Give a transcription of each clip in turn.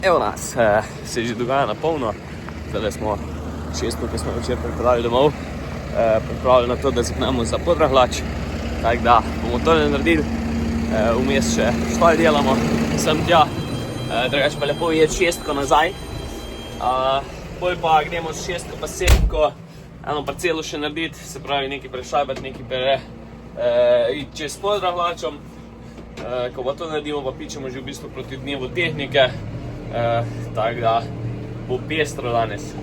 Evo nas, se že dogaja na polno. Zdaj smo šestko, ki smo včeraj pripeljali domov, pripravili na to, da zapnemo za Poddrahlač. Tako da bomo to naredili, vmes še štal delamo, sem tja, drugač pa lepo je šestko nazaj. Bolj pa gremo s šestko pa sedmko eno parcelo še narediti, se pravi nekaj prešajbati, nekaj iti čez Poddrahlačom. Ko pa to naredimo, pa pičemo že v bistvu proti dnevu tehnike, tako da bo pestro danes.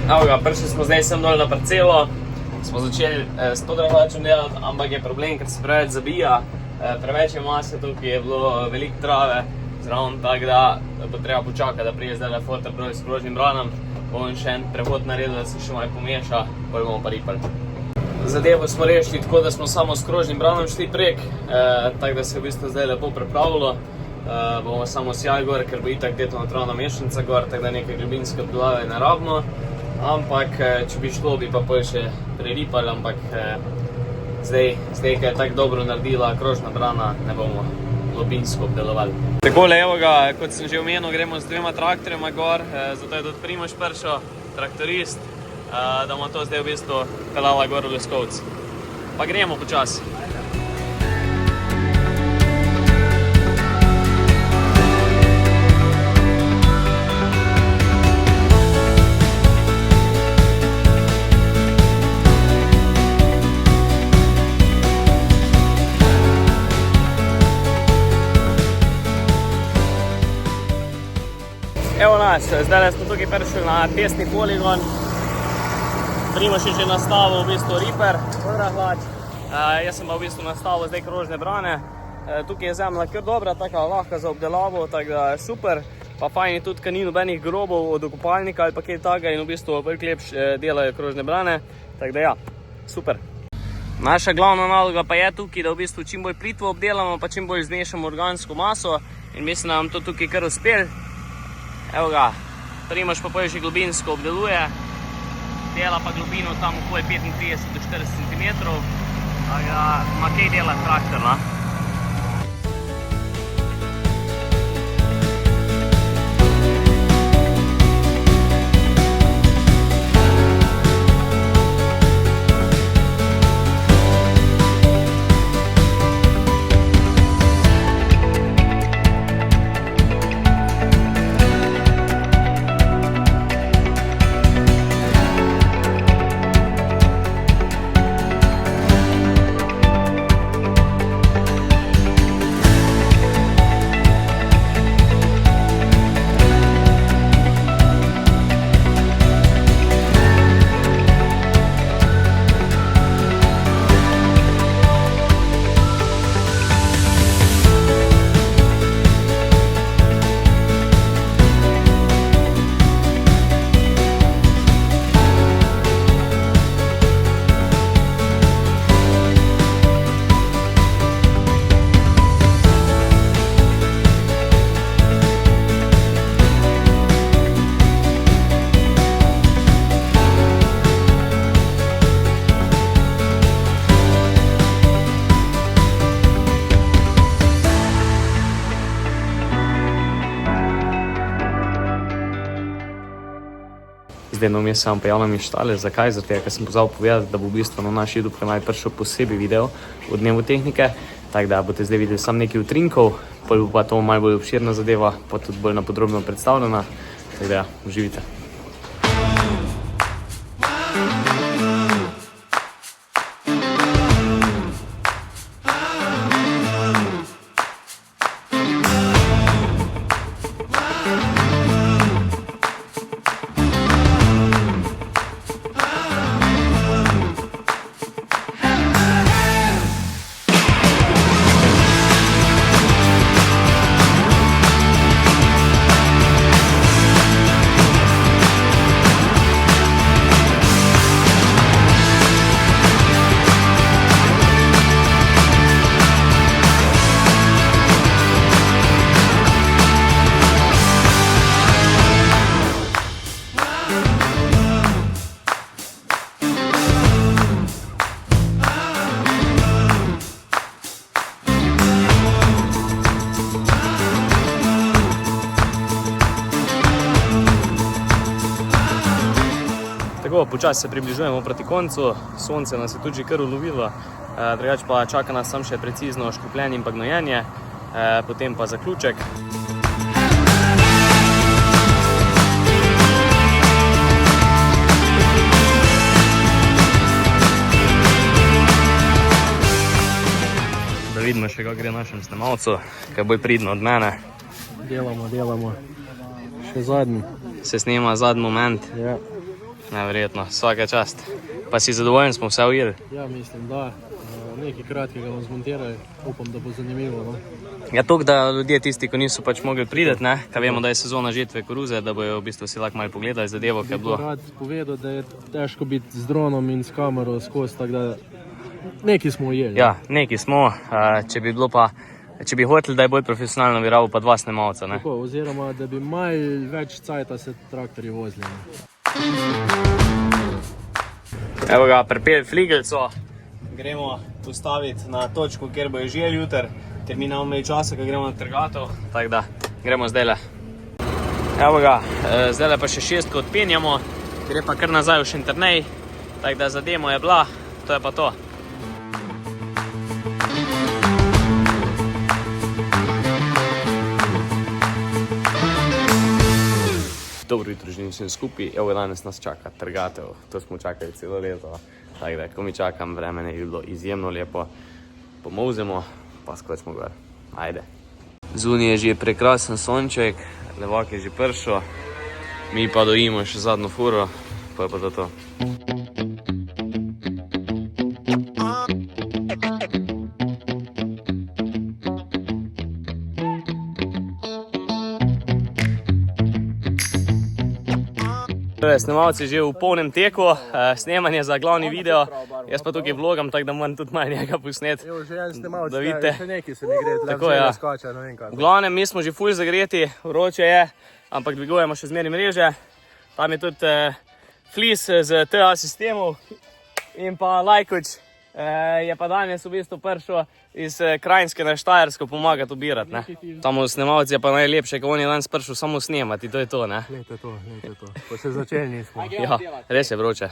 Evo ga, prišli smo zdaj sem dol na parcelo, smo začeli s Poddrahlačem delati, ampak je problem, ker se preveč zabija, preveč je mase tukaj, je bilo veliko trave zraven, tako da bo treba počakati, da prije zdaj fotor prvi s krožnim branom, bomo še en prehod naredil, da se še malo pomeša, potem bomo pa ripali. Zadevo smo rešili tako, da smo samo s krožnim branom šli prek, tako da se je v bistvu zdaj lepo pripravilo. Bomo samo sjali gor, ker bo itak detonatravna mešanica gor, tako da nekaj globinske obdelave ne rabimo. Ampak, če bi šlo, bi pa pol še preripali, ampak zdaj, ko je tako dobro naredila krožna brana, ne bomo globinsko obdelovali. Takole, evo ga, kot sem že omenil, gremo z dvema traktorjema gor, zato je tudi Primož prišel, traktorist, da bomo to zdaj v bistvu pelala gor v Leskovec. Pa gremo počasi. Evo nas, zdaj smo tukaj prišli na testni poligon. Primož je že nastavil v bistvu riper, Poddrahlač. Jaz sem pa v bistvu nastavil zdaj krožne brane. Tukaj je zemlja kar dobra, taka lahka za obdelavo, tako da je super. Pa fajn je tudi, ker ni nobenih grobov od okopalnika ali pa kaj takega in v bistvu veliko lepše delajo krožne brane. Tako da ja, super. Naša glavna naloga pa je tukaj, da v bistvu čim bolj plitvo obdelamo, pa čim bolj zmešamo organsko maso in mislim, da nam to tukaj kar uspel. Evo ga, Primož pa že globinsko obdeluje, dela pa globino tam okoli 35 do 40 cm, tako da ima kaj dela traktor, no? Zdaj no, jaz sem pojavljam iz štale, zakaj? Zato, ker sem pozabil povedati, da bo v bistvu na naš YouTube kanal prišel posebej video o dnevu tehnike, tako da boste zdaj videli samo nekaj utrinkov, pa bo pa to malo bolj obširna zadeva, pa tudi bolj podrobno predstavljena, tako da ja, uživite. počasi se približujemo proti koncu, sonce nas je tudi že kar ulovilo, drugače pa čaka nas samo še precizno škropljenje in pa gnojenje, potem pa zaključek. Da vidimo še, kako gre našem snemalcu, kaj bo pridno od mene. Delamo. Še zadnji. Se snema zadnji moment. Ja. Neverjetno, vsaka čast. Pa si zadovoljen, smo vse ujeli? Ja, mislim, da. Nekaj kratkega vam zmontirali, upam, da bo zanimivo. No? Ja, toliko, da ljudje tisti, ko niso pač mogli prideti, ne? Kaj vemo, da je sezona žetve koruze, da bojo v bistvu si lahko malo pogledali zadevo, kaj je bilo. Bi rad povedal, da je težko biti z dronom in s kamero skozi, tako da nekaj smo ujeli. Ja, nekaj smo, če bi hoteli, da je bolj profesionalno, bi rabo pa 2 snemalca, ne? Tako, oziroma, da bi malo več cajta se traktorji vozili. Evo ga, pripeli fligelco. Gremo postaviti na točko, kjer bo žel jutr, ker mi ne bomo imeli časa, ko gremo na trgatev, tako da gremo zdajle. Evo ga, zdajle pa še 6 odpenjamo, gre pa kar nazaj v Šentjernej, tako da za demo je bila, to je pa to. Dobro jutro želim vsem skupaj, evo danes nas čaka trgatev, to smo čakali celo leto, tako da ko mi čakam, vreme je bilo izjemno lepo, pomolzemo, pa skočimo gor, ajde. Zunaj je že prekrasen sonček, levak je že pršo, mi pa dojimo še zadnjo furo, pa je pa to. Snemalci že v polnem teku, snemanje za glavni video, jaz pa tukaj vlogam, tako da moram tudi malo njega posneti. Evo, že en snemalc, da vidite. Še nekaj se mi gre, Tako, ja. skača, ne vem kaj. V glavnem, mi smo že ful zagreti, vroče je, ampak dvigujemo še zmeri mreže. Tam je tudi flis z TA sistemov in pa Lajkoč je pa danes v bistvu prišel iz Krajinske na Štajersko pomagati ubirati, ne. Tam snemalci je pa najlepše, ko on je danes prišel samo snemati, to je to, ne. Lejte to. Pa se začeli nismo. Ja, res je vroče.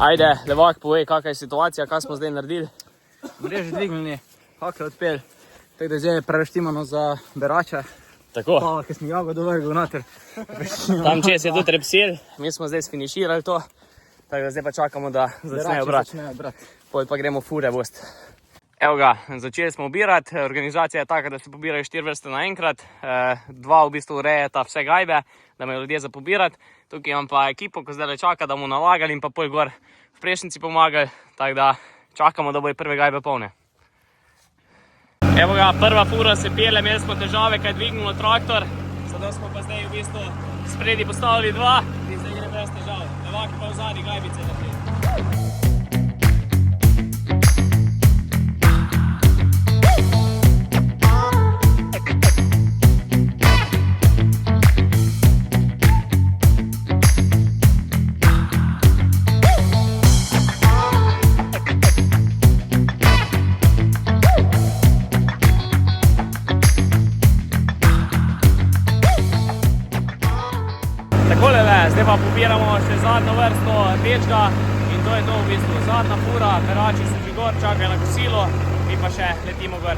Ajde, Levak, povej, kakva je situacija, kaj smo zdaj naredili? Mreže dvignili, hakle odpeli, tako da zdaj je preštimano za berače. Tako. Pa, ki smo jago dovrgli noter. Tam čez je tudi repsil, mi smo zdaj sfiniširali to, tako da zdaj pa čakamo, da začnejo brati. Pol pa gremo fure vost. Evo ga, začeli smo ubirati, organizacija je taka, da se pobirajo 4 vrste naenkrat, 2 v bistvu urejata vse gajbe, da imajo ljudje za pobirati. Tukaj imam pa ekipo, ko zdaj čaka, da bomo nalagali in pa pol gor v prešnici pomagali, tako da čakamo, da bojo prve gajbe polne. Evo ga, prva fura se pele, imeli smo težave, kaj je dvignilo traktor, zato smo pa zdaj v bistvu spredi postavili 2 in zdaj gre brez težav. Levak pa v zadnji gajbice naprej. Zdaj pa pobiramo še zadnjo vrsto dečka in to je to v bistvu zadnja fura, berači so že gor, čakajo na kosilo, mi pa še letimo gor.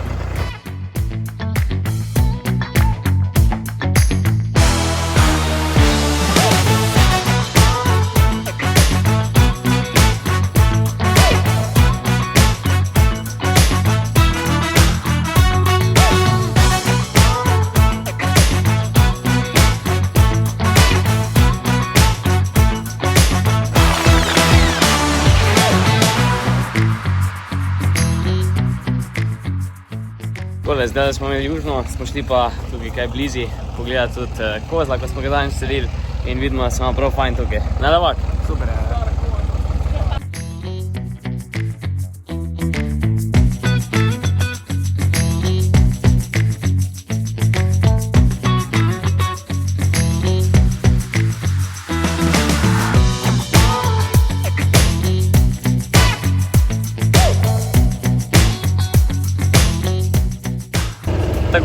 Zdaj smo imeli južno, smo šli pa tukaj kaj blizi pogledati tudi kozla, ko smo ga danes sedeli in vidimo, da smo prav fajn tukaj. Ne, Levak? Super je.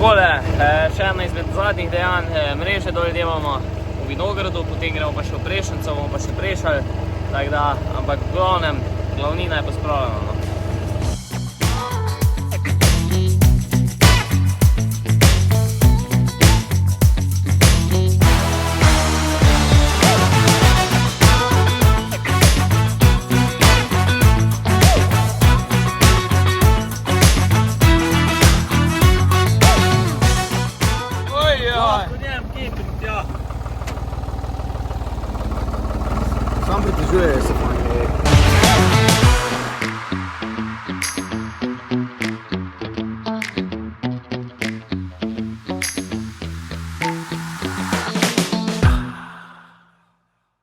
Takole, še eno izmed zadnjih dejanj, mreže dol delamo v Vinogradu, potem gremo pa še v Prešenco, bomo pa še prešali, tako da, ampak v glavnem, glavnina je pospravljena. No. Sam pritežuje, se fajn.